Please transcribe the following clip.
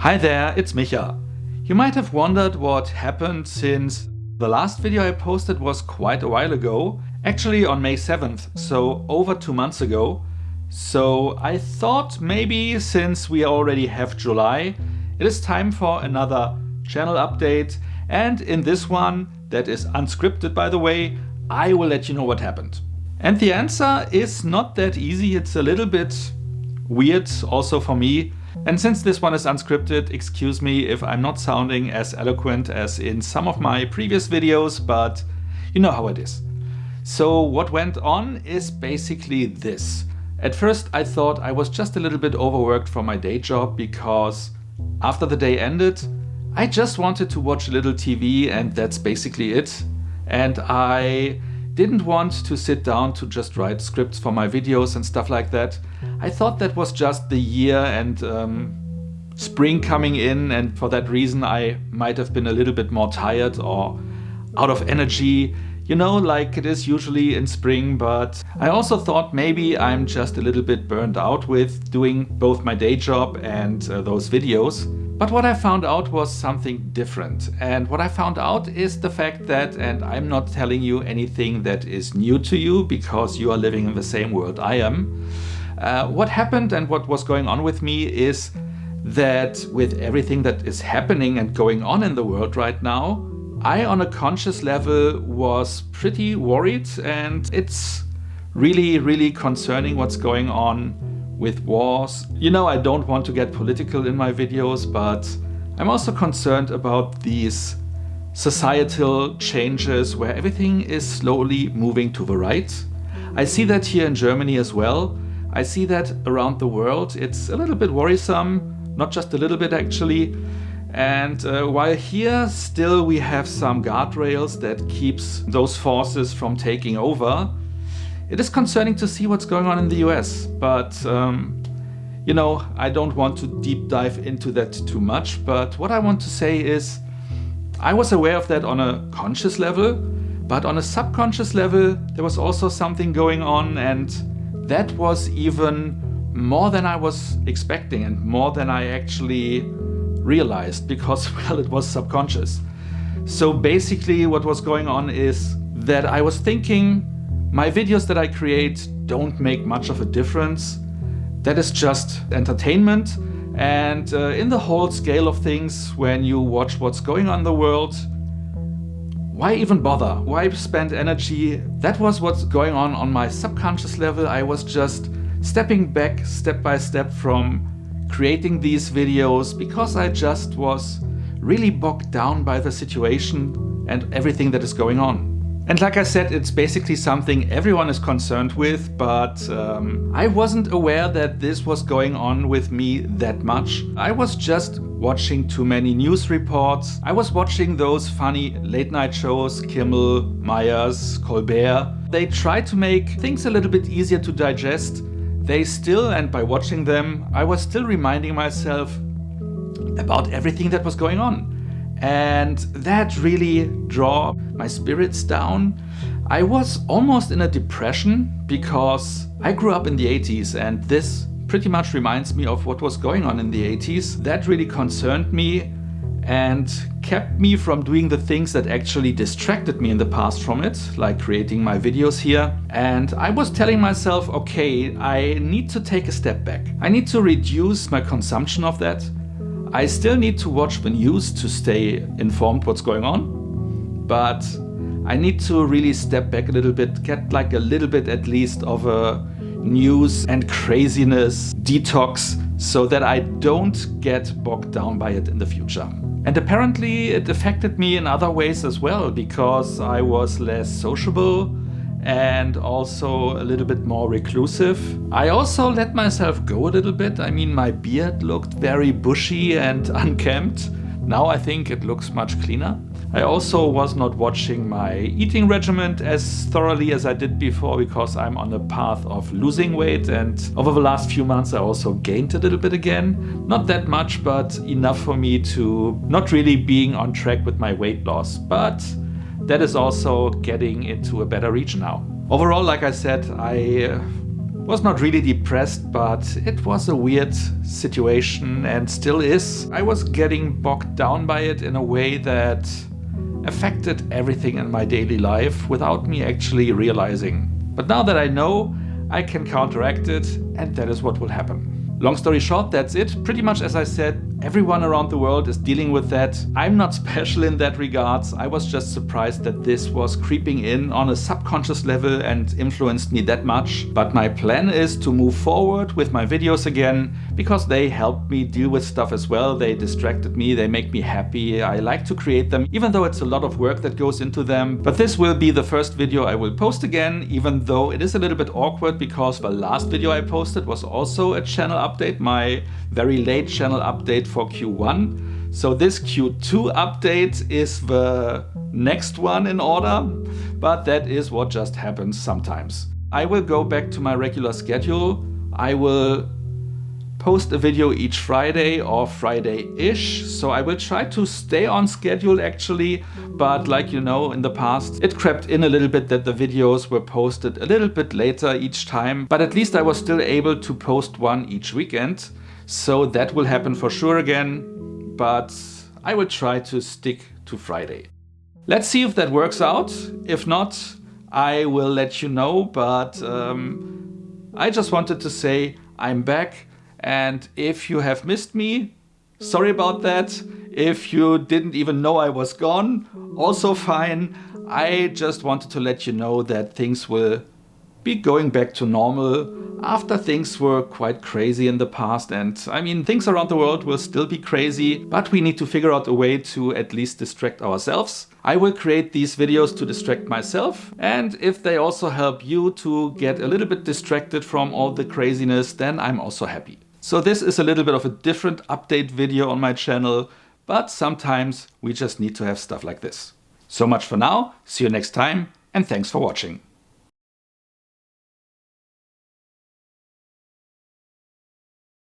Hi there, it's Micha. You might have wondered what happened since the last video I posted was quite a while ago, actually on May 7th, so over 2 months ago. So I thought maybe since we already have July, it is time for another channel update, and in this one, that is unscripted by the way, I will let you know what happened. And the answer is not that easy, it's a little bit weird also for me. And since this one is unscripted, excuse me if I'm not sounding as eloquent as in some of my previous videos, but you know how it is. So what went on is basically this. At first I thought I was just a little bit overworked for my day job because after the day ended, I just wanted to watch a little TV and that's basically it. And I didn't want to sit down to just write scripts for my videos and stuff like that. I thought that was just the year and spring coming in, and for that reason I might have been a little bit more tired or out of energy, you know, like it is usually in spring. But I also thought maybe I'm just a little bit burned out with doing both my day job and those videos. But what I found out was something different. And what I found out is the fact that, and I'm not telling you anything that is new to you because you are living in the same world I am. What happened and what was going on with me is that with everything that is happening and going on in the world right now, I on a conscious level was pretty worried, and it's really concerning what's going on with wars. You know, I don't want to get political in my videos, but I'm also concerned about these societal changes where everything is slowly moving to the right. I see that here in Germany as well. I see that around the world. It's a little bit worrisome, not just a little bit actually. And while here still we have some guardrails that keeps those forces from taking over, it is concerning to see what's going on in the US, but you know, I don't want to deep dive into that too much, but what I want to say is I was aware of that on a conscious level, but on a subconscious level there was also something going on, and that was even more than I was expecting and more than I actually realized because, well, it was subconscious. So basically what was going on is that I was thinking my videos that I create don't make much of a difference. That is just entertainment. And in the whole scale of things, when you watch what's going on in the world, why even bother? Why spend energy? That was what's going on my subconscious level. I was just stepping back step by step from creating these videos because I just was really bogged down by the situation and everything that is going on. And like I said, it's basically something everyone is concerned with, but I wasn't aware that this was going on with me that much. I was just watching too many news reports. I was watching those funny late night shows, Kimmel, Myers, Colbert. They try to make things a little bit easier to digest. They still, and by watching them, I was still reminding myself about everything that was going on. And that really drew my spirits down. I was almost in a depression because I grew up in the 80s, and this pretty much reminds me of what was going on in the 80s. That really concerned me and kept me from doing the things that actually distracted me in the past from it, like creating my videos here. And I was telling myself, okay, I need to take a step back. I need to reduce my consumption of that. I still need to watch the news to stay informed what's going on, but I need to really step back a little bit, get like a little bit at least of a news and craziness detox so that I don't get bogged down by it in the future. And apparently it affected me in other ways as well, because I was less sociable and also a little bit more reclusive. I also let myself go a little bit. I mean, my beard looked very bushy and unkempt. Now I think it looks much cleaner. I also was not watching my eating regimen as thoroughly as I did before because I'm on a path of losing weight, and over the last few months I also gained a little bit again. Not that much, but enough for me to not really being on track with my weight loss. But that is also getting into a better region now. Overall, like I said, I Was not really depressed, but it was a weird situation and still is. I was getting bogged down by it in a way that affected everything in my daily life without me actually realizing. But now that I know, I can counteract it, and that is what will happen. Long story short, that's it. Pretty much as I said, everyone around the world is dealing with that. I'm not special in that regards. I was just surprised that this was creeping in on a subconscious level and influenced me that much. But my plan is to move forward with my videos again, because they helped me deal with stuff as well. They distracted me, they make me happy. I like to create them, even though it's a lot of work that goes into them. But this will be the first video I will post again, even though it is a little bit awkward because the last video I posted was also a channel update, my very late channel update for Q1. So this Q2 update is the next one in order, but that is what just happens sometimes. I will go back to my regular schedule. I will post a video each Friday or Friday-ish, so I will try to stay on schedule actually, but like you know, in the past it crept in a little bit that the videos were posted a little bit later each time, but at least I was still able to post one each weekend, so that will happen for sure again, but I will try to stick to Friday. Let's see if that works out. If not, I will let you know, but I just wanted to say I'm back. And if you have missed me, sorry about that. If you didn't even know I was gone, also fine. I just wanted to let you know that things will be going back to normal after things were quite crazy in the past. And I mean, things around the world will still be crazy, but we need to figure out a way to at least distract ourselves. I will create these videos to distract myself, and if they also help you to get a little bit distracted from all the craziness, then I'm also happy. So this is a little bit of a different update video on my channel, but sometimes we just need to have stuff like this. So much for now, see you next time, and thanks for watching.